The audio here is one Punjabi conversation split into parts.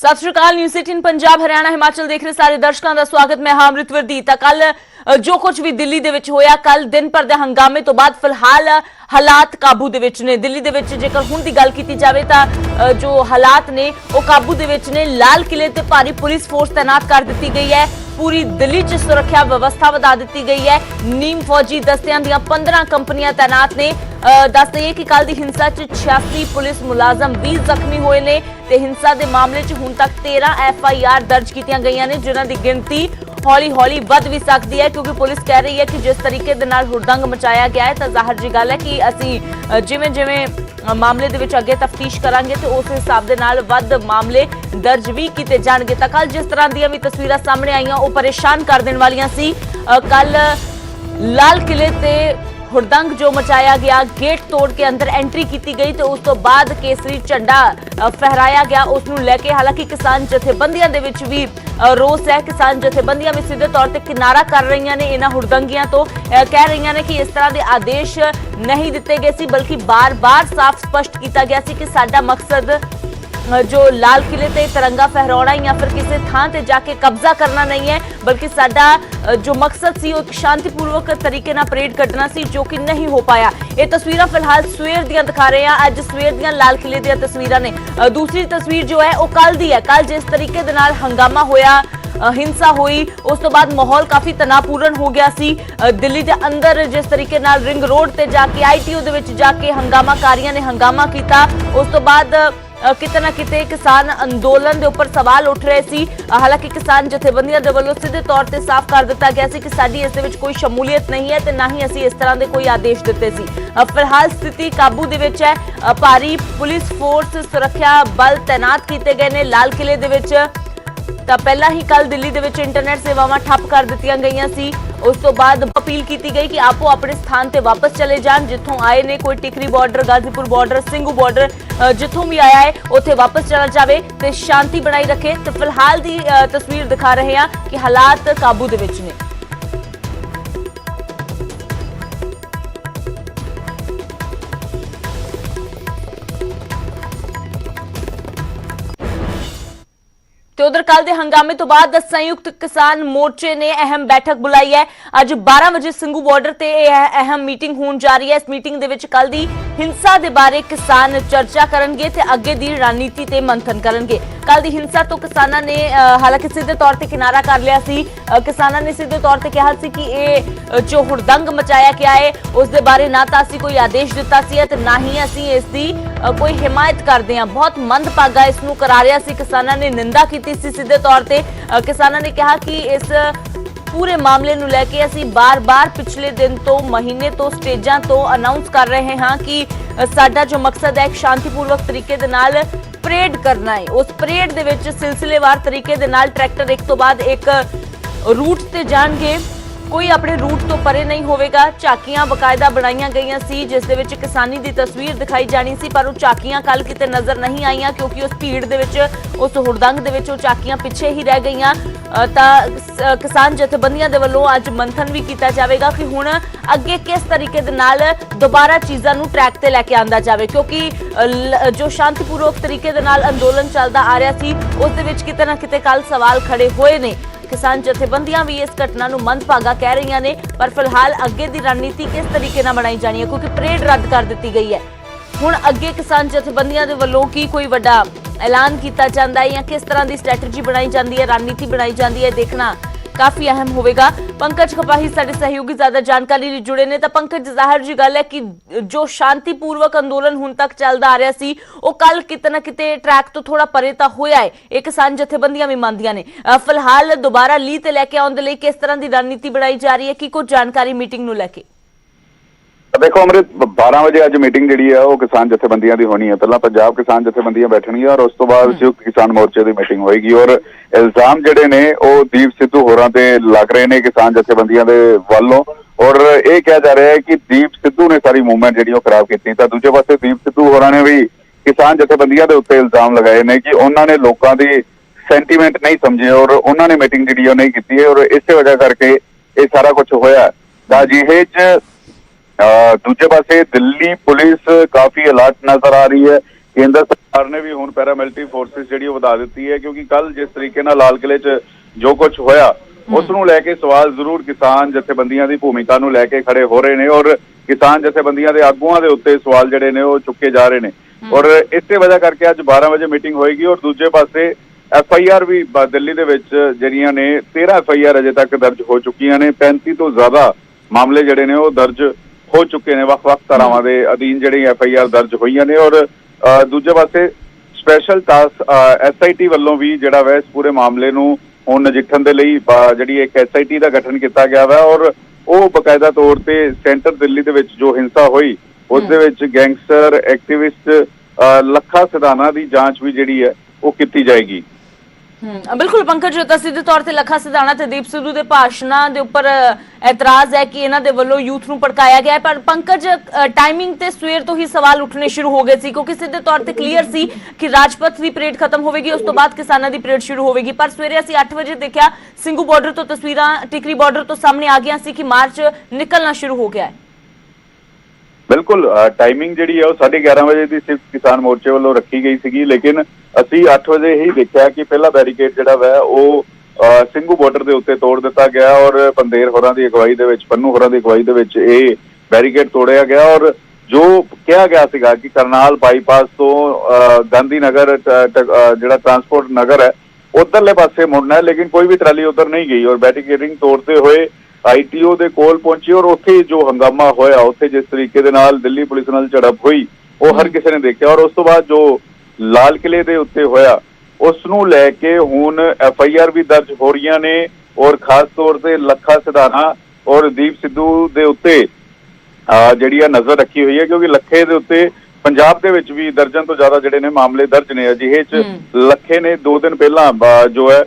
सत श्री अकाल। न्यूज़ 18 पंजाब हरियाणा हिमाचल देख रहे सारे दर्शकों का स्वागत। मैं हां अमृतवर दी। कल जो कुछ भी दिल्ली दे विच होया, कल दिन भर दे हंगामे तो बाद फिलहाल हालात काबू दे विच ने। दिल्ली दे विच जेकर हुण दी गल कीती जावे तां जो हालात ने वो काबू दे विच ने। लाल किले ते भारी पुलिस फोर्स तैनात कर दी गई है। पूरी दिल्ली च सुरक्षा व्यवस्था वधा दी गई है। नीम फौजी दस्तियां दी 15 कंपनियां तैनात ने। दस दईए कि कल दी हिंसा च 86 पुलिस मुलाजम 20 जख्मी होए ने ते हिंसा दे मामले च हुण तक 13 FIR दर्ज कीतियां गईयां ने, जिन्हां दी गिनती हौली हौली वध भी सकती है, क्योंकि पुलिस कह रही है कि जिस तरीके दे नाल हुड़दंग मचाया गया है तो जाहिर जी गल है कि असीं जिवें जिवें मामले दे विच अगे तफ्तीश करांगे तो उस हिसाब दे नाल वध मामले दर्ज भी कीते जाणगे। तां कल जिस तरह दी भी तस्वीरां सामने आईयां वो परेशान कर देण वालियां सी। कल लाल किले ते हुड़दंग जो मचाया गया, गेट तोड़ के अंदर एंट्री की गई तो उस तो बाद केसरी झंडा फहराया गया। उसनूं लैके हालांकि किसान जथेबंदियां दे विच भी रोस है। किसान जथेबंदियां भी सीधे तौर पर किनारा कर रही ने इन्हां हुड़दंगियां तो, कह रही ने कि इस तरह के आदेश नहीं दिते गए सी, बल्कि बार बार साफ स्पष्ट किया गया सी कि साडा मकसद जो लाल किले ते तिरंगा फहराना या फिर किसी थां ते जाके कब्जा करना नहीं है, बल्कि साडा जो मकसद सी वो शांतिपूर्वक तरीके नाल परेड कटना सी, जो कि नहीं हो पाया। ये तस्वीरां फिलहाल सवेर दियां दिखा रहे हैं। अज सवेर दियां लाल किले दियां तस्वीरां ने। दूसरी तस्वीर जो है वो कल दी है। कल जिस तरीके दे नाल हंगामा होया, हिंसा हुई, उस तो बाद माहौल काफी तनावपूर्ण हो गया सी। दिल्ली के अंदर जिस तरीके नाल रिंग रोड ते जाके ITO दे विच जाके हंगामाकारियां ने हंगामा किया, उस तो बाद किते ना किते किसान अंदोलन के उपर सवाल उठ रहे सी। हालांकि किसान जथेबंदियां दे वल्लों सीधे तौर पर साफ कर दिता गया सी कि साडी इस दे विच कोई शमूलियत नहीं है ते ना ही असीं इस तरह के कोई आदेश दिते सी। फिलहाल स्थिति काबू दे विच है। भारी पुलिस फोर्स सुरक्षा बल तैनात किए गए ने लाल किले दे विच। ਤਾਂ ਪਹਿਲਾਂ ही कल दिल्ली ਦੇ ਵਿੱਚ इंटरनेट सेवावां ठप कर ਦਿੱਤੀਆਂ ਗਈਆਂ ਸੀ। उस तो बाद अपील की गई कि आपो अपने स्थान पर वापस चले जान, जिथों आए ने। कोई Tikri border, Ghazipur border, Singhu border, जिथों भी आया है उत्थे वापस चला जाए तो शांति बनाई रखे। तो फिलहाल की तस्वीर दिखा रहे हैं कि हालात काबू दे विच ने। तो उधर कल के हंगामे तो बाद संयुक्त किसान मोर्चे ने अहम बैठक बुलाई है। अज 12 बजे सिंघू बॉर्डर ते अहम मीटिंग होने जा रही है। इस मीटिंग दे विच कल दी हिंसा दे बारे किसान चर्चा करनगे ते अगे दी रणनीति ते मंथन करनगे। कल दी हिंसा तो किसानां ने हालांकि सीधे तौर पर किनारा कर लिया सी। किसानां ने सीधे तौर पर कहा सी कि ये जो हुड़दंग मचाया गया है उस दे बारे ना तो असीं कोई आदेश दिता सी ते ना ही असीं इस दी कोई हिमायत करते हैं। बहुत मंदभागा इसनूं करारिया सी। किसानां ने निंदा की सीधे तौर पे। किसानों ने कहा कि इस पूरे मामले नूं लैके असीं बार बार पिछले दिन तो महीने तो स्टेजां तो अनाउंस कर रहे हैं कि साडा जो मकसद है एक शांतिपूर्वक तरीके दे नाल परेड करना है। उस परेड दे विच सिलसिलेवार तरीके दे नाल ट्रैक्टर एक तो बाद एक रूट ते जाणगे, कोई अपने रूट तो परे नहीं होवेगा। झाकियां बकायदा बनाईयां गईयां सी जिस दे विच किसानी दी तस्वीर दिखाई जानी सी, पर वो झाकियां कल किते नजर नहीं आईयां क्योंकि उस भीड़ दे विच उस हुड़दंग दे विच वो झाकियां पिछे ही रह गईयां। तां किसान जथेबंदियां दे वल्लों अज मंथन भी किया जाएगा कि हुण अगे किस तरीके दे नाल दोबारा चीज़ां नूं ट्रैक ते लैके आंदा जावे, क्योंकि जो शांतिपूर्वक तरीके दे नाल अंदोलन चलदा आ रहा सी उस दे विच किते ना किते कल सवाल खड़े होए ने। किसान जथेबंदियां भी इस घटना नूं मंदभागा कह रही ने, पर फिलहाल अगे की रणनीति किस तरीके नाल बनाई जानी है, क्योंकि परेड रद्द कर दी गई है। हुण अगे किसान जथेबंदियां दे वल्लों की कोई वड्डा ऐलान किया जाता है या किस तरह की स्ट्रैटेजी बनाई जाती है, रणनीति बनाई जाती है, देखना काफी अहम होगा। पंकज कपाही साडे सहयोगी ज्यादा जानकारी लिए जुड़े ने। तो पंकज, जाहिर जी गल है कि जो शांतिपूर्वक अंदोलन हुण तक चलदा आ रहा सी वो कल किते ना किते ट्रैक तो थोड़ा परे तो होया है, ये किसान जथेबंदियां भी मानदियां ने। फिलहाल दोबारा लीह ते लैके आउण दे लई किस तरह की रणनीति बनाई जा रही है, की कुछ जानकारी मीटिंग नूं लैके? देखो अमृत, 12 बजे अज मीटिंग जी है वो किसान जथेबंदियां की होनी है। पहला पंजाब किसान जथेबंदियां बैठणगियां और उस तो बाद संयुक्त किसान मोर्चे की मीटिंग होएगी। और इल्जाम जिहड़े ने वो दीप सिद्धू होरां ते लग रहे ने किसान जथेबंदियां दे वल्लों, और ये कहा जा रहा है कि दीप सिद्धू ने सारी मूवमेंट जी खराब की। दूजे पासे दीप सिद्धू होरां ने भी किसान जथेबंदियां के उत्ते इल्जाम लगाए ने कि उन्होंने लोगों की सेंटीमेंट नहीं समझे और उन्होंने मीटिंग जी नहीं की, और इस वजह करके ये सारा कुछ होया। अजिहे दूजे पासे दिल्ली पुलिस काफी अलर्ट नजर आ रही है। ਕੇਂਦਰ ਸਰਕਾਰ ਨੇ ਵੀ ਹੁਣ ਪੈਰਾਮਿਲਟਰੀ ਫੋਰਸਿਸ ਜਿਹੜੀ ਉਹ ਵਧਾ ਦਿੱਤੀ ਹੈ, ਕਿਉਂਕਿ ਕੱਲ ਜਿਸ ਤਰੀਕੇ ਨਾਲ ਲਾਲ ਕਿਲੇ 'ਚ ਜੋ ਕੁਝ ਹੋਇਆ ਉਸ ਨੂੰ ਲੈ ਕੇ ਸਵਾਲ ਜ਼ਰੂਰ ਕਿਸਾਨ ਜਥੇਬੰਦੀਆਂ ਦੀ ਭੂਮਿਕਾ ਨੂੰ ਲੈ ਕੇ ਖੜੇ ਹੋ ਰਹੇ ਨੇ ਔਰ ਕਿਸਾਨ ਜਥੇਬੰਦੀਆਂ ਦੇ ਆਗੂਆਂ ਦੇ ਉੱਤੇ ਸਵਾਲ ਜਿਹੜੇ ਨੇ ਉਹ ਚੁੱਕੇ ਜਾ ਰਹੇ ਨੇ ਔਰ ਇਸੇ ਵਜ੍ਹਾ ਕਰਕੇ ਅੱਜ 12 ਵਜੇ ਮੀਟਿੰਗ ਹੋਏਗੀ ਔਰ ਦੂਜੇ ਪਾਸੇ FIR ਵੀ ਦਿੱਲੀ ਦੇ ਵਿੱਚ ਜਿਹੜੀਆਂ ਨੇ 13 FIR ਅਜੇ ਤੱਕ ਦਰਜ ਹੋ ਚੁੱਕੀਆਂ ਨੇ। 35 ਤੋਂ ਜ਼ਿਆਦਾ ਮਾਮਲੇ ਜਿਹੜੇ ਨੇ ਉਹ ਦਰਜ ਹੋ ਚੁੱਕੇ ਨੇ, ਵੱਖ-ਵੱਖ ਧਾਰਾਵਾਂ ਦੇ ਅਧੀਨ ਜਿਹੜੀ FIR ਦਰਜ ਹੋਈਆਂ ਨੇ ਔਰ ਦੂਜੇ ਪਾਸੇ ਸਪੈਸ਼ਲ ਟਾਸਕ SIT ਵੱਲੋਂ ਵੀ ਜਿਹੜਾ ਵਾ ਇਸ ਪੂਰੇ ਮਾਮਲੇ ਨੂੰ ਹੁਣ ਨਜਿੱਠਣ ਦੇ ਲਈ ਜਿਹੜੀ ਇੱਕ SIT ਦਾ ਗਠਨ ਕੀਤਾ ਗਿਆ ਵਾ ਔਰ ਉਹ ਬਕਾਇਦਾ ਤੌਰ ਤੇ ਸੈਂਟਰ ਦਿੱਲੀ ਦੇ ਵਿੱਚ ਜੋ ਹਿੰਸਾ ਹੋਈ ਉਸ ਦੇ ਵਿੱਚ ਗੈਂਗਸਟਰ ਐਕਟਿਵਿਸਟ ਲੱਖਾ ਸਿਧਾਣਾ ਦੀ ਜਾਂਚ ਵੀ ਜਿਹੜੀ ਹੈ ਉਹ ਕੀਤੀ ਜਾਏਗੀ। ਬਿਲਕੁਲ ਪੰਕਜ, ਤਾਂ ਸਿੱਧੇ ਤੌਰ ਤੇ ਲੱਖਾ ਸਿਧਾਣਾ ਤੇ ਦੀਪ ਸਿੱਧੂ ਦੇ ਭਾਸ਼ਣਾਂ ਦੇ ਉੱਪਰ ਇਤਰਾਜ਼ ਹੈ ਕਿ ਇਹਨਾਂ ਦੇ ਵੱਲੋਂ ਯੂਥ ਨੂੰ ਭੜਕਾਇਆ ਗਿਆ ਹੈ, ਪਰ ਪੰਕਜ ਟਾਈਮਿੰਗ ਤੇ ਸਵੇਰ ਤੋਂ ਹੀ ਸਵਾਲ ਉੱਠਣੇ ਸ਼ੁਰੂ ਹੋ ਗਏ ਸੀ ਕਿਉਂਕਿ ਸਿੱਧੇ ਤੌਰ ਤੇ ਕਲੀਅਰ ਸੀ ਕਿ ਰਾਜਪਥ ਦੀ ਪਰੇਡ ਖਤਮ ਹੋਵੇਗੀ, ਉਸ ਤੋਂ ਬਾਅਦ ਕਿਸਾਨਾਂ ਦੀ ਪਰੇਡ ਸ਼ੁਰੂ ਹੋਵੇਗੀ, ਪਰ ਸਵੇਰੇ ਅਸੀਂ 8 ਵਜੇ ਦੇਖਿਆ ਸਿੰਘੂ ਬਾਰਡਰ ਤੋਂ ਤਸਵੀਰਾਂ ਟਿਕਰੀ ਬਾਰਡਰ ਤੋਂ ਸਾਹਮਣੇ ਆ ਗਈਆਂ ਸੀ ਕਿ ਮਾਰਚ ਨਿਕਲਣਾ ਸ਼ੁਰੂ ਹੋ ਗਿਆ ਹੈ। ਬਿਲਕੁਲ ਟਾਈਮਿੰਗ ਜਿਹੜੀ ਹੈ ਉਹ 11:30 ਵਜੇ ਦੀ ਸਿਰਫ ਕਿਸਾਨ ਮੋਰਚੇ ਵੱਲੋਂ ਰੱਖੀ ਗਈ ਸੀਗੀ, ਲੇਕਿਨ ਅਸੀਂ 8 ਵਜੇ ਹੀ ਦੇਖਿਆ ਕਿ ਪਹਿਲਾ ਬੈਰੀਕੇਡ ਜਿਹੜਾ ਵਾ ਉਹ ਸਿੰਘੂ ਬਾਰਡਰ ਦੇ ਉੱਤੇ ਤੋੜ ਦਿੱਤਾ ਗਿਆ ਔਰ ਪੰਦੇਰ ਹੋਰਾਂ ਦੀ ਅਗਵਾਈ ਦੇ ਵਿੱਚ, ਪੰਨੂ ਹੋਰਾਂ ਦੀ ਅਗਵਾਈ ਦੇ ਵਿੱਚ ਇਹ ਬੈਰੀਕੇਡ ਤੋੜਿਆ ਗਿਆ ਔਰ ਜੋ ਕਿਹਾ ਗਿਆ ਸੀਗਾ ਕਿ ਕਰਨਾਲ ਬਾਈਪਾਸ ਤੋਂ ਗਾਂਧੀ ਨਗਰ ਜਿਹੜਾ ਟਰਾਂਸਪੋਰਟ ਨਗਰ ਹੈ ਉਧਰਲੇ ਪਾਸੇ ਮੁੜਨਾ ਹੈ, ਲੇਕਿਨ ਕੋਈ ਵੀ ਟਰਾਲੀ ਉਧਰ ਨਹੀਂ ਗਈ ਔਰ ਬੈਰੀਕੇਡਿੰਗ ਤੋੜਦੇ ਹੋਏ ITO ਦੇ ਕੋਲ ਪਹੁੰਚੀ ਔਰ ਉੱਥੇ ਜੋ ਹੰਗਾਮਾ ਹੋਇਆ, ਉੱਥੇ ਜਿਸ ਤਰੀਕੇ ਦੇ ਨਾਲ ਦਿੱਲੀ ਪੁਲਿਸ ਨਾਲ ਝੜਪ ਹੋਈ ਉਹ ਹਰ ਕਿਸੇ ਨੇ ਦੇਖਿਆ ਔਰ ਉਸ ਤੋਂ ਬਾਅਦ ਜੋ ਲਾਲ ਕਿਲੇ ਦੇ ਉੱਤੇ ਹੋਇਆ ਉਸ ਨੂੰ ਲੈ ਕੇ ਹੁਣ FIR ਵੀ ਦਰਜ ਹੋ ਰਹੀਆਂ ਨੇ ਔਰ ਖਾਸ ਤੌਰ ਤੇ ਲੱਖਾ ਸਿਧਾਣਾ ਔਰ ਦੀਪ ਸਿੱਧੂ ਦੇ ਉੱਤੇ ਜਿਹੜੀ ਆ ਨਜ਼ਰ ਰੱਖੀ ਹੋਈ ਹੈ, ਕਿਉਂਕਿ ਲੱਖੇ ਦੇ ਉੱਤੇ ਪੰਜਾਬ ਦੇ ਵਿੱਚ ਵੀ ਦਰਜਨ ਤੋਂ ਜ਼ਿਆਦਾ ਜਿਹੜੇ ਨੇ ਮਾਮਲੇ ਦਰਜ ਨੇ। ਅਜਿਹੇ ਚ ਲੱਖੇ ਨੇ 2 ਦਿਨ ਪਹਿਲਾਂ ਜੋ ਹੈ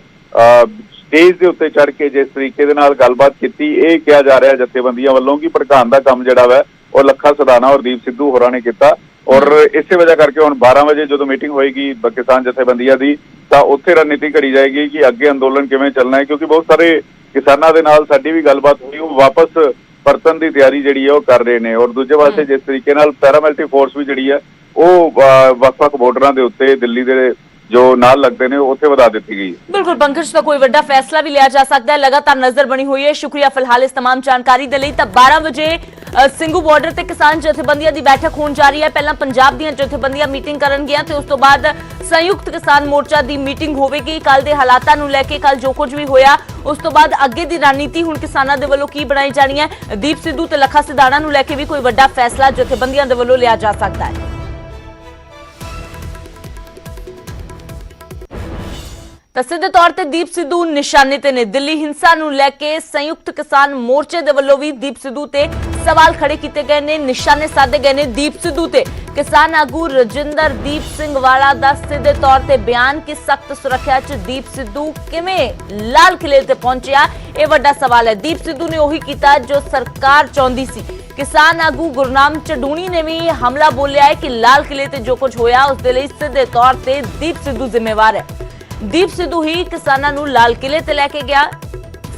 ਸਟੇਜ ਦੇ ਉੱਤੇ ਚੜ੍ਹ ਕੇ ਜਿਸ ਤਰੀਕੇ ਦੇ ਨਾਲ ਗੱਲਬਾਤ ਕੀਤੀ, ਇਹ ਕਿਹਾ ਜਾ ਰਿਹਾ ਜਥੇਬੰਦੀਆਂ ਵੱਲੋਂ ਕਿ ਭੜਕਾਉਣ ਦਾ ਕੰਮ ਜਿਹੜਾ ਵਾ ਉਹ ਲੱਖਾ ਸਿਧਾਣਾ ਔਰ ਦੀਪ ਸਿੱਧੂ ਹੋਰਾਂ ਨੇ ਕੀਤਾ ਔਰ ਇਸੇ ਵਜ੍ਹਾ ਕਰਕੇ ਹੁਣ 12 ਵਜੇ ਜਦੋਂ ਮੀਟਿੰਗ ਹੋਏਗੀ ਕਿਸਾਨ ਜਥੇਬੰਦੀਆਂ ਦੀ ਤਾਂ ਉੱਥੇ ਰਣਨੀਤੀ ਘੜੀ ਜਾਏਗੀ ਕਿ ਅੱਗੇ ਅੰਦੋਲਨ ਕਿਵੇਂ ਚੱਲਣਾ ਹੈ, ਕਿਉਂਕਿ ਬਹੁਤ ਸਾਰੇ ਕਿਸਾਨਾਂ ਦੇ ਨਾਲ ਸਾਡੀ ਵੀ ਗੱਲਬਾਤ ਹੋਈ, ਉਹ ਵਾਪਸ ਪਰਤਣ ਦੀ ਤਿਆਰੀ ਜਿਹੜੀ ਹੈ ਉਹ ਕਰ ਰਹੇ ਨੇ ਔਰ ਦੂਜੇ ਪਾਸੇ ਜਿਸ ਤਰੀਕੇ ਨਾਲ ਪੈਰਾਮਿਲਟਰੀ ਫੋਰਸ ਵੀ ਜਿਹੜੀ ਹੈ ਉਹ ਵੱਖ-ਵੱਖ ਬਾਰਡਰਾਂ ਦੇ ਉੱਤੇ ਦਿੱਲੀ ਦੇ ਜੋ ਨਾਲ ਲੱਗਦੇ ਨੇ ਉੱਥੇ ਵਧਾ ਦਿੱਤੀ ਗਈ। ਬਿਲਕੁਲ ਪੰਕਜ, ਤਾਂ ਕੋਈ ਵੱਡਾ ਫੈਸਲਾ ਵੀ ਲਿਆ ਜਾ ਸਕਦਾ ਹੈ, ਲਗਾਤਾਰ ਨਜ਼ਰ ਬਣੀ ਹੋਈ ਹੈ। ਸ਼ੁਕਰੀਆ ਫਿਲਹਾਲ ਇਸ तमाम ਜਾਣਕਾਰੀ ਦੇ ਲਈ। ਤਾਂ 12 ਵਜੇ ਸਿੰਘੂ ਬਾਰਡਰ ਤੇ ਕਿਸਾਨ ਜਥੇਬੰਦੀਆਂ ਦੀ ਬੈਠਕ ਹੋਣ ਜਾ ਰਹੀ ਹੈ। ਪਹਿਲਾਂ ਪੰਜਾਬ ਦੀਆਂ ਜਥੇਬੰਦੀਆਂ ਮੀਟਿੰਗ ਕਰਨਗੀਆਂ ਤੇ ਉਸ ਤੋਂ ਬਾਅਦ ਸੰਯੁਕਤ ਕਿਸਾਨ ਮੋਰਚਾ ਦੀ ਮੀਟਿੰਗ ਹੋਵੇਗੀ। ਕੱਲ ਦੇ ਹਾਲਾਤਾਂ ਨੂੰ ਲੈ ਕੇ, ਕੱਲ ਜੋ ਕੁਝ ਵੀ ਹੋਇਆ ਉਸ ਤੋਂ ਬਾਅਦ ਅੱਗੇ ਦੀ ਰਣਨੀਤੀ ਹੁਣ ਕਿਸਾਨਾਂ ਦੇ ਵੱਲੋਂ ਕੀ ਬਣਾਈ ਜਾਣੀ ਹੈ। ਦੀਪ ਸਿੱਧੂ ਤੇ ਲੱਖਾ ਸਿਧਾਣਾ ਨੂੰ ਲੈ ਕੇ ਵੀ ਕੋਈ ਵੱਡਾ ਫੈਸਲਾ ਜਥੇਬੰਦੀਆਂ ਦੇ ਵੱਲੋਂ ਲਿਆ ਜਾ ਸਕਦਾ ਹੈ। ਤਾਂ ਸਿੱਧੇ ਤੌਰ ਤੇ ਦੀਪ ਸਿੱਧੂ ਨਿਸ਼ਾਨੇ ਤੇ ਨੇ। ਦਿੱਲੀ ਹਿੰਸਾ ਨੂੰ ਲੈ ਕੇ ਸੰਯੁਕਤ ਕਿਸਾਨ ਮੋਰਚੇ ਦੇ ਵੱਲੋਂ ਵੀ ਦੀਪ ਸਿੱਧੂ ਤੇ ਸਵਾਲ ਖੜੇ ਕੀਤੇ ਗਏ ਨੇ, ਨਿਸ਼ਾਨੇ ਸਾਧੇ ਗਏ ਨੇ ਦੀਪ ਸਿੱਧੂ ਤੇ। ਕਿਸਾਨ ਆਗੂ ਰਜਿੰਦਰਦੀਪ ਸਿੰਘ ਵਾਲਾ ਦਾ ਸਿੱਧੇ ਤੌਰ ਤੇ ਬਿਆਨ ਕਿ ਸਖਤ ਸੁਰੱਖਿਆ 'ਚ ਦੀਪ ਸਿੱਧੂ ਕਿਵੇਂ ਲਾਲ ਕਿਲੇ ਤੇ ਪਹੁੰਚਿਆ, ਇਹ ਵੱਡਾ ਸਵਾਲ ਹੈ। ਦੀਪ ਸਿੱਧੂ ਨੇ ਉਹੀ ਕੀਤਾ ਜੋ ਸਰਕਾਰ ਚਾਹੁੰਦੀ ਸੀ। ਕਿਸਾਨ ਆਗੂ ਗੁਰਨਾਮ ਚਡੂਣੀ ਨੇ ਵੀ ਹਮਲਾ ਬੋਲਿਆ ਹੈ ਕਿ ਲਾਲ ਕਿਲੇ ਤੇ ਜੋ ਕੁਝ ਹੋਇਆ ਉਸ ਦੇ ਲਈ ਸਿੱਧੇ ਤੌਰ ਤੇ ਦੀਪ ਸਿੱਧੂ ਜ਼ਿੰਮੇਵਾਰ ਹੈ। ਦੀਪ ਸਿੱਧੂ ਹੀ ਕਿਸਾਨਾਂ ਨੂੰ ਲਾਲ ਕਿਲੇ ਤੇ ਲੈ ਕੇ ਗਿਆ,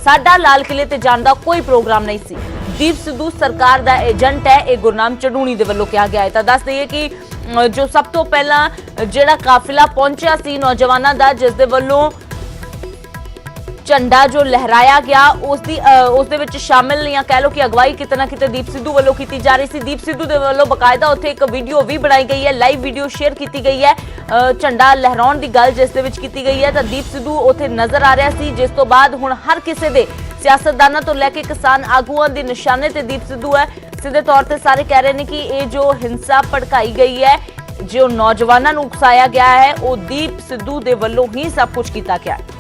ਸਾਡਾ ਲਾਲ ਕਿਲੇ ਤੇ ਜਾਣ ਦਾ ਕੋਈ ਪ੍ਰੋਗਰਾਮ ਨਹੀਂ ਸੀ। ਦੀਪ ਸਿੱਧੂ ਸਰਕਾਰ ਦਾ ਏਜੰਟ ਹੈ, ਇਹ ਗੁਰਨਾਮ ਚਡੂਣੀ ਦੇ ਵੱਲੋਂ ਕਿਹਾ ਗਿਆ ਹੈ। ਤਾਂ ਦੱਸ ਦਈਏ ਕਿ ਜੋ ਸਭ ਤੋਂ ਪਹਿਲਾਂ ਜਿਹੜਾ ਕਾਫਿਲਾ ਪਹੁੰਚਿਆ ਸੀ ਨੌਜਵਾਨਾਂ ਦਾ, ਜਿਸ ਦੇ ਵੱਲੋਂ ਝੰਡਾ ਜੋ ਲਹਿਰਾਇਆ ਗਿਆ ਉਸ ਦੇ ਵਿੱਚ ਸ਼ਾਮਿਲ ਜਾਂ ਕਹਿ ਲੋ ਕਿ ਅਗਵਾਈ ਕਿਤੇ ਨਾ ਕਿਤੇ ਦੀਪ ਸਿੱਧੂ ਵੱਲੋਂ ਕੀਤੀ ਜਾ ਰਹੀ ਸੀ। ਦੀਪ ਸਿੱਧੂ ਦੇ ਵੱਲੋਂ ਬਕਾਇਦਾ ਉੱਥੇ ਇੱਕ ਵੀਡੀਓ ਵੀ ਬਣਾਈ ਗਈ ਹੈ, ਲਾਈਵ ਵੀਡੀਓ ਸ਼ੇਅਰ ਕੀਤੀ ਗਈ ਹੈ ਝੰਡਾ ਲਹਿਰਾਉਣ ਦੀ ਗੱਲ ਜਿਸ ਦੇ ਵਿੱਚ ਕੀਤੀ ਗਈ ਹੈ। ਤਾਂ ਦੀਪ ਸਿੱਧੂ ਉੱਥੇ ਨਜ਼ਰ ਆ ਰਿਹਾ ਸੀ, ਜਿਸ ਤੋਂ ਬਾਅਦ ਹੁਣ ਹਰ ਕਿਸੇ ਦੇ ਸਿਆਸਤਦਾਨਾਂ ਤੋਂ ਲੈ ਕੇ ਕਿਸਾਨ ਆਗੂਆਂ ਦੇ ਨਿਸ਼ਾਨੇ ਤੇ ਦੀਪ ਸਿੱਧੂ ਹੈ। ਸਿੱਧੇ ਤੌਰ ਤੇ ਸਾਰੇ ਕਹਿ ਰਹੇ ਨੇ ਕਿ ਇਹ ਜੋ ਹਿੰਸਾ ਭੜਕਾਈ ਗਈ ਹੈ, ਜੋ ਨੌਜਵਾਨਾਂ ਨੂੰ ਉਕਸਾਇਆ ਗਿਆ ਹੈ, ਉਹ ਦੀਪ ਸਿੱਧੂ ਦੇ ਵੱਲੋਂ ਹੀ ਸਭ ਕੁਝ ਕੀਤਾ ਗਿਆ ਹੈ।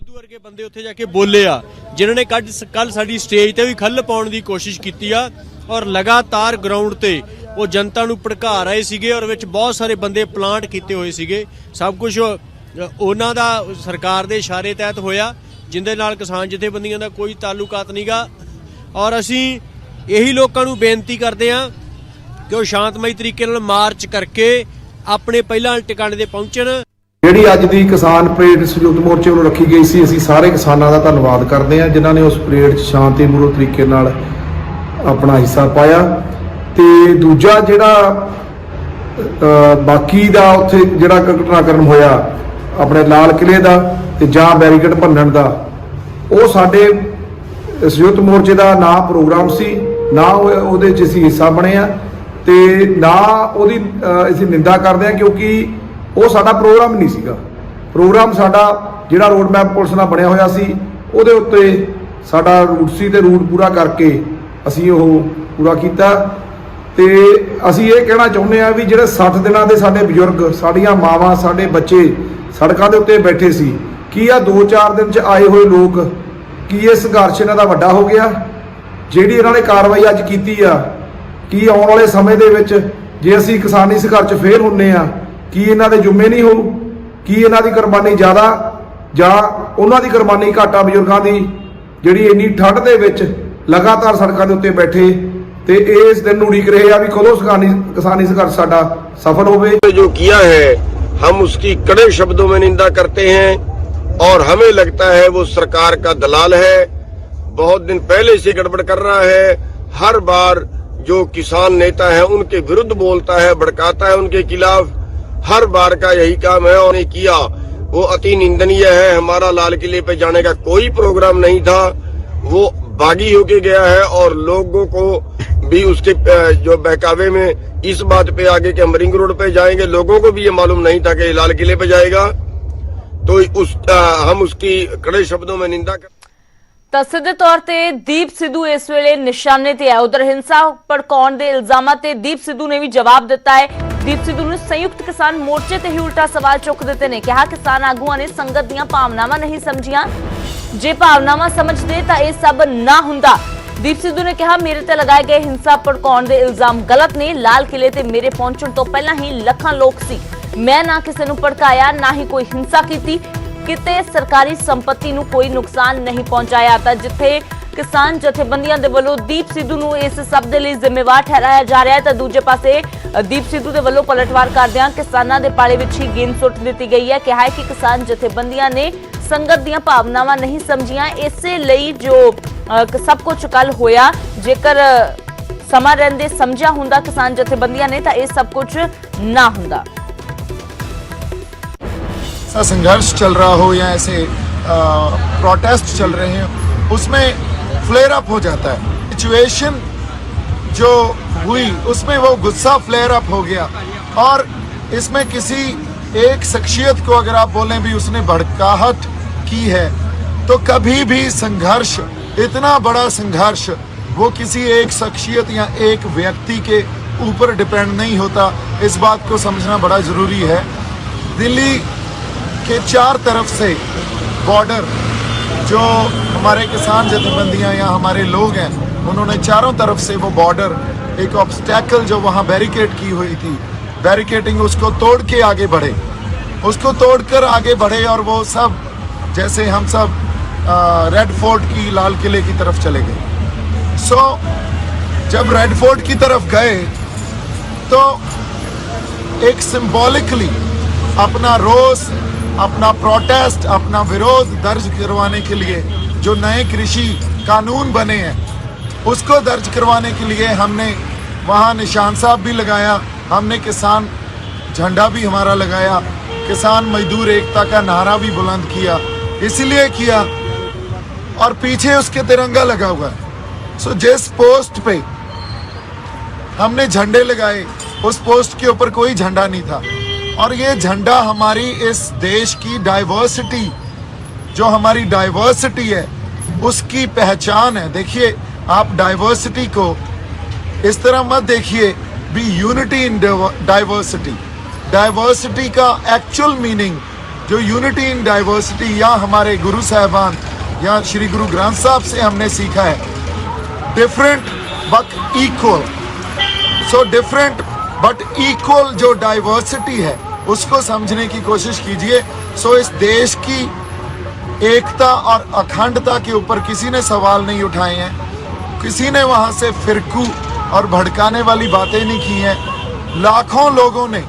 ਵਰਗੇ ਬੰਦੇ ਉੱਥੇ ਜਾ ਕੇ ਬੋਲੇ ਆ, ਜਿਨ੍ਹਾਂ ਨੇ ਕੱਲ ਸਾਡੀ ਸਟੇਜ ਤੇ ਵੀ ਖੱਲ ਪਾਉਣ ਦੀ ਕੋਸ਼ਿਸ਼ ਕੀਤੀ ਆ ਔਰ ਲਗਾਤਾਰ ਗਰਾਊਂਡ ਤੇ ਉਹ ਜਨਤਾ ਨੂੰ ਭੜਕਾ ਰਹੇ ਸੀਗੇ ਔਰ ਵਿੱਚ ਬਹੁਤ ਸਾਰੇ ਬੰਦੇ ਪਲਾਂਟ ਕੀਤੇ ਹੋਏ ਸੀਗੇ। ਸਭ ਕੁਝ ਉਹਨਾਂ ਦਾ ਸਰਕਾਰ ਦੇ ਇਸ਼ਾਰੇ ਤਹਿਤ ਹੋਇਆ, ਜਿੰਦੇ ਨਾਲ ਕਿਸਾਨ ਜਥੇਬੰਦੀਆਂ ਦਾ ਕੋਈ ਤਾਲੁਕਾਤ ਨਹੀਂਗਾ। ਔਰ ਅਸੀਂ ਇਹੀ ਲੋਕਾਂ ਨੂੰ ਬੇਨਤੀ ਕਰਦੇ ਆ ਕਿ ਉਹ ਸ਼ਾਂਤਮਈ ਤਰੀਕੇ ਨਾਲ ਮਾਰਚ ਕਰਕੇ ਆਪਣੇ ਪਹਿਲਾਂ ਟਿਕਾਣੇ ਤੇ ਪਹੁੰਚਣ। ਜਿਹੜੀ ਅੱਜ ਦੀ ਕਿਸਾਨ ਪਰੇਡ ਸੰਯੁਕਤ ਮੋਰਚੇ ਵੱਲੋਂ ਰੱਖੀ ਗਈ ਸੀ, ਅਸੀਂ ਸਾਰੇ ਕਿਸਾਨਾਂ ਦਾ ਧੰਨਵਾਦ ਕਰਦੇ ਹਾਂ ਜਿਨ੍ਹਾਂ ਨੇ ਉਸ ਪਰੇਡ 'ਚ ਸ਼ਾਂਤੀਪੂਰਨ ਤਰੀਕੇ ਨਾਲ ਆਪਣਾ ਹਿੱਸਾ ਪਾਇਆ ਤੇ ਦੂਜਾ ਜਿਹੜਾ ਬਾਕੀ ਦਾ ਉੱਥੇ ਜਿਹੜਾ ਘਟਨਾਕ੍ਰਮ ਹੋਇਆ ਆਪਣੇ ਲਾਲ ਕਿਲੇ ਦਾ ਤੇ ਜਾਂ ਬੈਰੀਕੇਡ ਭੰਨਣ ਦਾ, ਉਹ ਸਾਡੇ ਸੰਯੁਕਤ ਮੋਰਚੇ ਦਾ ਨਾ ਪ੍ਰੋਗਰਾਮ ਸੀ, ਨਾ ਉਹਦੇ 'ਚ ਅਸੀਂ ਹਿੱਸਾ ਬਣੇ ਆ ਤੇ ਨਾ ਉਹਦੀ ਅਸੀਂ ਨਿੰਦਾ ਕਰਦੇ ਹਾਂ, ਕਿਉਂਕਿ ਉਹ ਸਾਡਾ ਪ੍ਰੋਗਰਾਮ ਨਹੀਂ ਸੀਗਾ। ਪ੍ਰੋਗਰਾਮ ਸਾਡਾ ਜਿਹੜਾ ਰੋਡ ਮੈਪ ਪੁਲਿਸ ਨਾਲ ਬਣਿਆ ਹੋਇਆ ਸੀ, ਉਹਦੇ ਉੱਤੇ ਸਾਡਾ ਰੂਟ ਸੀ ਤੇ ਰੂਟ ਪੂਰਾ ਕਰਕੇ ਅਸੀਂ ਉਹ ਪੂਰਾ ਕੀਤਾ। ਤੇ ਅਸੀਂ ਇਹ ਕਹਿਣਾ ਚਾਹੁੰਦੇ ਆ ਵੀ ਜਿਹੜੇ 60 ਦਿਨਾਂ ਦੇ ਸਾਡੇ ਬਜ਼ੁਰਗ, ਸਾਡੀਆਂ ਮਾਵਾਂ, ਸਾਡੇ ਬੱਚੇ ਸੜਕਾਂ ਦੇ ਉੱਤੇ ਬੈਠੇ ਸੀ, ਕੀ ਆ 2-4 ਦਿਨ 'ਚ ਆਏ ਹੋਏ ਲੋਕ, ਕੀ ਇਹ ਸੰਘਰਸ਼ ਇਹਨਾਂ ਦਾ ਵੱਡਾ ਹੋ ਗਿਆ? ਜਿਹੜੀ ਇਹਨਾਂ ਨੇ ਕਾਰਵਾਈ ਅੱਜ ਕੀਤੀ ਆ, ਕੀ ਆਉਣ ਵਾਲੇ ਸਮੇਂ ਦੇ ਵਿੱਚ ਜੇ ਅਸੀਂ ਕਿਸਾਨੀ ਸੰਘਰਸ਼ ਫੇਰ ਹੁੰਨੇ ਆ, ਕੀ ਇਹਨਾਂ ਦੇ ਜੁੰਮੇ ਨਹੀਂ ਹੋਊ? ਕੀ ਇਹਨਾਂ ਦੀ ਕੁਰਬਾਨੀ ਜ਼ਿਆਦਾ ਜਾਂ ਉਹਨਾਂ ਦੀ ਕੁਰਬਾਨੀ ਘੱਟ ਆ? ਬਜ਼ੁਰਗਾਂ ਦੀ ਜਿਹੜੀ ਇੰਨੀ ਠੰਡ ਦੇ ਵਿੱਚ ਲਗਾਤਾਰ ਸੜਕਾਂ ਦੇ ਉੱਤੇ ਬੈਠੇ ਤੇ ਇਸ ਦਿਨ ਨੂੰ ਉਡੀਕ ਰਹੇ ਆ ਵੀ ਕਦੋਂ ਕਿਸਾਨੀ ਸੰਘਰਸ਼ ਸਾਡਾ सफल होवे। जो किया है हम उसकी कड़े शब्दों में निंदा करते हैं और हमें लगता है वो सरकार का दलाल है, बहुत दिन पहले से गड़बड़ कर रहा है। हर बार जो किसान नेता है उनके विरुद्ध बोलता है, भड़काता है उनके खिलाफ, हर बार का यही काम है और किया वो अति निंदनीय है। हमारा लाल किले पे जाने का कोई प्रोग्राम नहीं था, वो बागी होके गया है और लोगों को भी उसके जो बहकावे में इस बात पे आगे कि हम रिंग रोड पे जाएंगे, लोगों को भी ये मालूम नहीं था कि लाल किले पे जाएगा, तो हम उसकी कड़े शब्दों में निंदा कर। ਤਾਂ ਸਿੱਧੇ ਤੌਰ ਤੇ ਦੀਪ ਸਿੱਧੂ ਇਸ ਵੇਲੇ ਨਿਸ਼ਾਨੇ ਤੇ ਹੈ। ਉਧਰ ਹਿੰਸਾ ਭੜਕਾਉਣ ਦੇ ਇਲਜ਼ਾਮਾਂ ਤੇ ਦੀਪ ਸਿੱਧੂ ਨੇ ਵੀ ਜਵਾਬ ਦਿੱਤਾ ਹੈ। ਦੀਪ ਸਿੱਧੂ ਨੇ ਸੰਯੁਕਤ ਕਿਸਾਨ ਮੋਰਚੇ ਤੇ ਹੀ ਉਲਟਾ ਸਵਾਲ ਚੁੱਕ ਦਿੱਤੇ ਨੇ। ਕਿਹਾ ਕਿਸਾਨ ਆਗੂਆਂ ਨੇ ਸੰਗਤ ਦੀਆਂ ਭਾਵਨਾਵਾਂ ਨਹੀਂ ਸਮਝੀਆਂ, ਜੇ ਭਾਵਨਾਵਾਂ ਸਮਝਦੇ ਤਾਂ ਇਹ ਸਭ ਨਾ ਹੁੰਦਾ। ਦੀਪ ਸਿੱਧੂ ਨੇ ਕਿਹਾ ਮੇਰੇ ਤੇ ਲਗਾਏ ਗਏ ਹਿੰਸਾ ਭੜਕਾਉਣ ਦੇ ਇਲਜ਼ਾਮ ਗਲਤ ਨੇ। ਲਾਲ ਕਿਲੇ ਤੇ ਮੇਰੇ ਪਹੁੰਚਣ ਤੋਂ ਪਹਿਲਾਂ ਹੀ ਲੱਖਾਂ ਲੋਕ ਸੀ, ਮੈਂ ਨਾ ਕਿਸੇ ਨੂੰ ਭੜਕਾਇਆ, ਨਾ ਹੀ ਕੋਈ ਹਿੰਸਾ ਕੀਤੀ, ਕਿਤੇ ਸਰਕਾਰੀ ਸੰਪत्ति ਨੂੰ ਕੋਈ ਨੁਕਸਾਨ ਨਹੀਂ ਪਹੁੰਚਾਇਆ। ਤਾਂ ਜਿੱਥੇ ਕਿਸਾਨ ਜਥੇਬੰਦੀਆਂ ਦੇ ਵੱਲੋਂ ਦੀਪ ਸਿੱਧੂ ਨੂੰ ਇਸ ਸਭ ਦੇ ਲਈ ਜ਼ਿੰਮੇਵਾਰ ਠਹਿਰਾਇਆ ਜਾ ਰਿਹਾ ਹੈ, ਤਾਂ ਦੂਜੇ ਪਾਸੇ ਦੀਪ ਸਿੱਧੂ ਦੇ ਵੱਲੋਂ ਪਲਟਵਾਰ ਕਰਦਿਆਂ ਕਿਸਾਨਾਂ ਦੇ ਪਾਲੇ ਵਿੱਚ ਹੀ ਗੇਂਦ ਸੁੱਟ ਦਿੱਤੀ ਗਈ ਹੈ। ਕਿਹਾ ਹੈ ਕਿ ਕਿਸਾਨ ਜਥੇਬੰਦੀਆਂ ਨੇ ਸੰਗਤ ਦੀਆਂ ਭਾਵਨਾਵਾਂ ਨਹੀਂ ਸਮਝੀਆਂ, ਇਸੇ ਲਈ ਜੋ ਸਭ ਕੁਝ ਕੱਲ ਹੋਇਆ, ਜੇਕਰ ਸਮਾਂ ਰਹਿੰਦੇ ਸਮਝਿਆ ਹੁੰਦਾ ਕਿਸਾਨ ਜਥੇਬੰਦੀਆਂ ਨੇ ਤਾਂ ਇਹ ਸਭ ਕੁਝ ਨਾ ਹੁੰਦਾ। संघर्ष चल रहा हो या ऐसे प्रोटेस्ट चल रहे हैं, उसमें फ्लेयर अप हो जाता है। सिचुएशन जो हुई उसमें वो गुस्सा फ्लेयर अप हो गया और इसमें किसी एक शख्सियत को अगर आप बोलें भी उसने भड़काहट की है, तो कभी भी संघर्ष, इतना बड़ा संघर्ष वो किसी एक शख्सियत या एक व्यक्ति के ऊपर डिपेंड नहीं होता। इस बात को समझना बड़ा ज़रूरी है। दिल्ली के चार तरफ से बॉर्डर जो हमारे किसान जथेबंदियां या हमारे लोग हैं, उन्होंने चारों तरफ से वो बॉर्डर एक ऑब्स्टैकल जो वहाँ बैरिकेड की हुई थी, बैरिकेडिंग उसको तोड़ के आगे बढ़े, उसको तोड़कर आगे बढ़े और वो सब जैसे हम सब रेड फोर्ट की लाल किले की तरफ चले गए। सो जब रेड फोर्ट की तरफ गए तो एक सिंबॉलिकली अपना रोष, अपना प्रोटेस्ट, अपना विरोध दर्ज करवाने के लिए जो नए कृषि कानून बने हैं उसको दर्ज करवाने के लिए हमने वहाँ निशान साहब भी लगाया, हमने किसान झंडा भी हमारा लगाया, किसान मजदूर एकता का नारा भी बुलंद किया। इसलिए किया और पीछे उसके तिरंगा लगा हुआ है। सो जिस पोस्ट पे हमने झंडे लगाए उस पोस्ट के ऊपर कोई झंडा नहीं था और ये झंडा हमारी इस देश की डाइवर्सिटी, जो हमारी डाइवर्सिटी है उसकी पहचान है। देखिए आप डाइवर्सिटी को इस तरह मत देखिए भी यूनिटी इन डाइवर्सिटी। डाइवर्सिटी का एक्चुअल मीनिंग जो यूनिटी इन डाइवर्सिटी या हमारे गुरु साहिबान या श्री गुरु ग्रंथ साहब से हमने सीखा है, different but equal. So different but equal जो डाइवर्सिटी है उसको समझने की कोशिश कीजिए। सो इस देश की एकता और अखंडता के ऊपर किसी ने सवाल नहीं उठाए हैं, किसी ने वहाँ से फिरकू और भड़काने वाली बातें नहीं की हैं। लाखों लोगों ने,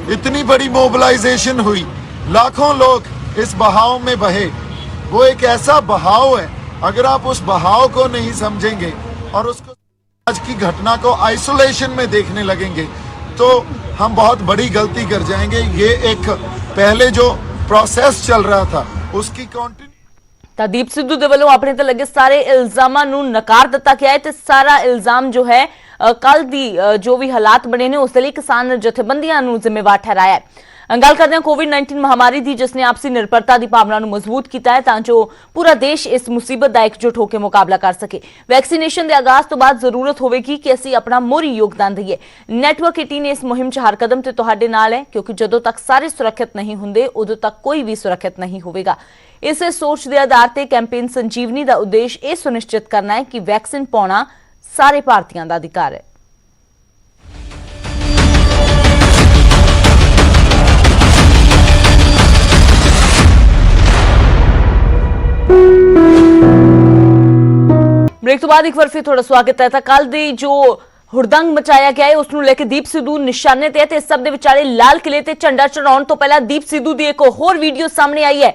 इतनी बड़ी मोबिलाइजेशन हुई, लाखों लोग इस बहाव में बहे। वो एक ऐसा बहाव है, अगर आप उस बहाव को नहीं समझेंगे और उसको आज की घटना को आइसोलेशन में देखने लगेंगे तो हम बहुत बड़ी गलती कर जाएंगे। ये एक पहले जो प्रोसेस चल रहा था उसकी कंटिन्यू। ਤਾਂ ਦੀਪ ਸਿੱਧੂ ਦੇ ਵੱਲੋਂ ਆਪਣੇ ਤੇ ਲੱਗੇ ਸਾਰੇ ਇਲਜ਼ਾਮਾਂ ਨੂੰ ਨਕਾਰ ਦਿੱਤਾ ਗਿਆ ਹੈ ਤੇ ਸਾਰਾ ਇਲਜ਼ਾਮ ਜੋ ਹੈ ਕੱਲ ਦੀ ਜੋ ਵੀ ਹਾਲਾਤ ਬਣੇ ਨੇ ਉਸ ਦੇ ਲਈ ਕਿਸਾਨ ਜਥੇਬੰਦੀਆਂ ਨੂੰ ਜ਼ਿੰਮੇਵਾਰ ਠਹਿਰਾਇਆ ਹੈ। ਗੱਲ ਕਰਦੇ ਹਾਂ ਕੋਵਿਡ-19 ਮਹਾਮਾਰੀ ਦੀ, ਜਿਸ ਨੇ ਆਪਸੀ ਨਿਰਭਰਤਾ ਦੀ ਭਾਵਨਾ ਨੂੰ ਮਜ਼ਬੂਤ ਕੀਤਾ ਹੈ ਤਾਂ ਜੋ ਪੂਰਾ ਦੇਸ਼ ਇਸ ਮੁਸੀਬਤ ਦਾ ਇਕਜੁੱਟ ਹੋ ਕੇ ਮੁਕਾਬਲਾ ਕਰ ਸਕੇ। ਵੈਕਸੀਨੇਸ਼ਨ ਦੇ ਆਗਾਜ਼ ਤੋਂ ਬਾਅਦ ਜ਼ਰੂਰਤ ਹੋਵੇਗੀ ਕਿ ਅਸੀਂ ਆਪਣਾ ਮੋਹਰੀ ਯੋਗਦਾਨ ਦਈਏ। ਨੈਟਵਰਕ 18 ਇਸ ਮੁਹਿੰਮ 'ਚ ਹਰ ਕਦਮ ਤੇ ਤੁਹਾਡੇ ਨਾਲ ਹੈ, ਕਿਉਂਕਿ ਜਦੋਂ ਤੱਕ ਸਾਰੇ ਸੁਰੱਖਿਅਤ ਨਹੀਂ ਹੁੰਦੇ ਉਦੋਂ ਤੱਕ ਕੋਈ ਵੀ ਸੁਰੱਖਿਅਤ ਨਹੀਂ ਹੋਵੇਗਾ। ਇਸੇ ਸੋਚ ਦੇ ਆਧਾਰ ਤੇ ਕੈਂਪੇਨ ਸੰਜੀਵਨੀ ਦਾ ਉਦੇਸ਼ ਇਹ ਸੁਨਿਸ਼ਚਿਤ ਕਰਨਾ ਹੈ ਕਿ ਵੈਕਸੀਨ ਪਾਉਣਾ ਸਾਰੇ ਭਾਰਤੀਆਂ ਦਾ ਅਧਿਕਾਰ ਹੈ। ब्रेक तो बाद एक बार फिर थोड़ा स्वागत है। कल दी जो हुड़दंग मचाया गया है उसनूं लेके दीप सिद्धू निशाने ते है ते इस सब दे विचाले लाल किले ते झंडा चढ़ाउण तो पहला दीप सिद्धू दी एक होर वीडियो सामने आई है,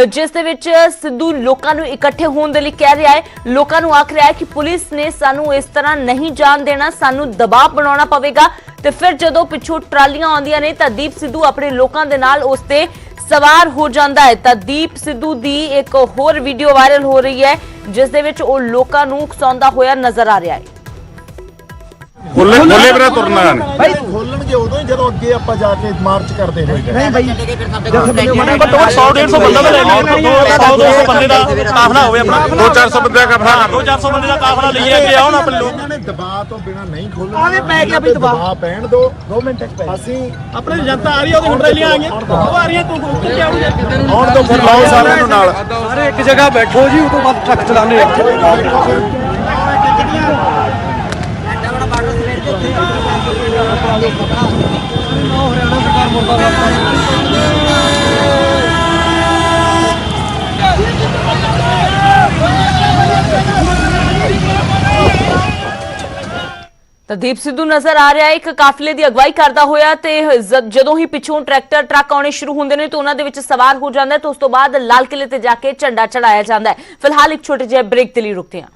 जिस दे विच सिद्धू लोकां नूं इकट्ठे होण दे लई कह रहा है, लोकां नूं आख रहा है कि पुलिस ने सानूं इस तरह नहीं जान देना, सानूं दबाव बनाउणा पवेगा। ते फिर जदों पिछों ट्रालियां आउंदियां ने तां दीप सिद्धू अपने लोकां दे नाल उस ते सवार हो जाता है। तो दीप सिद्धू दी एक होर वीडियो वायरल हो रही है, जिस दे विच वो लोकां नूं उकसाउंदा होया नजर आ रहा है। ਖੋਲੇ ਵੀਰੇ ਤੁਰਨਾ भाई खोलणगे उदों ही जदों अगे आपां जाके मार्च करदे होए। ਨਹੀਂ ਬਾਈ ਘੱਟੋ 100-150 ਬੰਦਾ ਤਾਂ ਲੈਣਾ 100-200 ਬੰਦੇ ਦਾ ਕਾਫਲਾ ਹੋਵੇ ਆਪਣਾ 200-400 ਬੰਦੇ ਦਾ ਕਾਫਲਾ 200-400 ਬੰਦੇ ਦਾ ਕਾਫਲਾ ਲਈਏ ਅੱਗੇ ਆਉਣ ਆਪਣੇ ਲੋਕ ने दबाव तो बिना नहीं खोलना। आवे पै गया भी दबाव पैण दो 2 मिनट तक ਅਸੀਂ ਆਪਣੇ ਜਨਤਾ ਆ ਰਹੀ ਹੈ ਉਹਦੀ ਹੁਣ ਰੈਲੀਆਂ ਆ ਗਈਆਂ ਉਹ ਆ ਰਹੀਆਂ ਤੂੰ ਉੱਤੇ ਜਾਊਗਾ ਆਉਣ ਤੋਂ ਫਿਰ ਲਾਓ ਸਾਰਿਆਂ ਨੂੰ ਨਾਲ। ਸਾਰੇ ਇੱਕ ਜਗ੍ਹਾ ਬੈਠੋ ਜੀ, ਉਹ ਤੋਂ ਬਾਅਦ ਟਰੱਕ ਚਲਾਉਂਦੇ ਆ। ਤਾਂ ਦੀਪ ਸਿੱਧੂ ਨਜ਼ਰ ਆ ਰਿਹਾ ਹੈ ਇੱਕ ਕਾਫਲੇ ਦੀ ਅਗਵਾਈ ਕਰਦਾ ਹੋਇਆ ਤੇ ਜਦੋਂ ਹੀ ਪਿੱਛੋਂ ਟਰੈਕਟਰ ਟਰੱਕ ਆਉਣੇ ਸ਼ੁਰੂ ਹੁੰਦੇ ਨੇ ਤਾਂ ਉਹਨਾਂ ਦੇ ਵਿੱਚ ਸਵਾਰ ਹੋ ਜਾਂਦਾ ਹੈ ਤੇ ਉਸ ਤੋਂ ਬਾਅਦ ਲਾਲ ਕਿਲੇ ਤੇ ਜਾ ਕੇ ਝੰਡਾ ਚੜਾਇਆ ਜਾਂਦਾ ਹੈ। ਫਿਲਹਾਲ ਇੱਕ ਛੋਟੇ ਜਿਹੇ ਬ੍ਰੇਕ ਦੇ ਲਈ ਰੁਕਦੇ ਹਾਂ।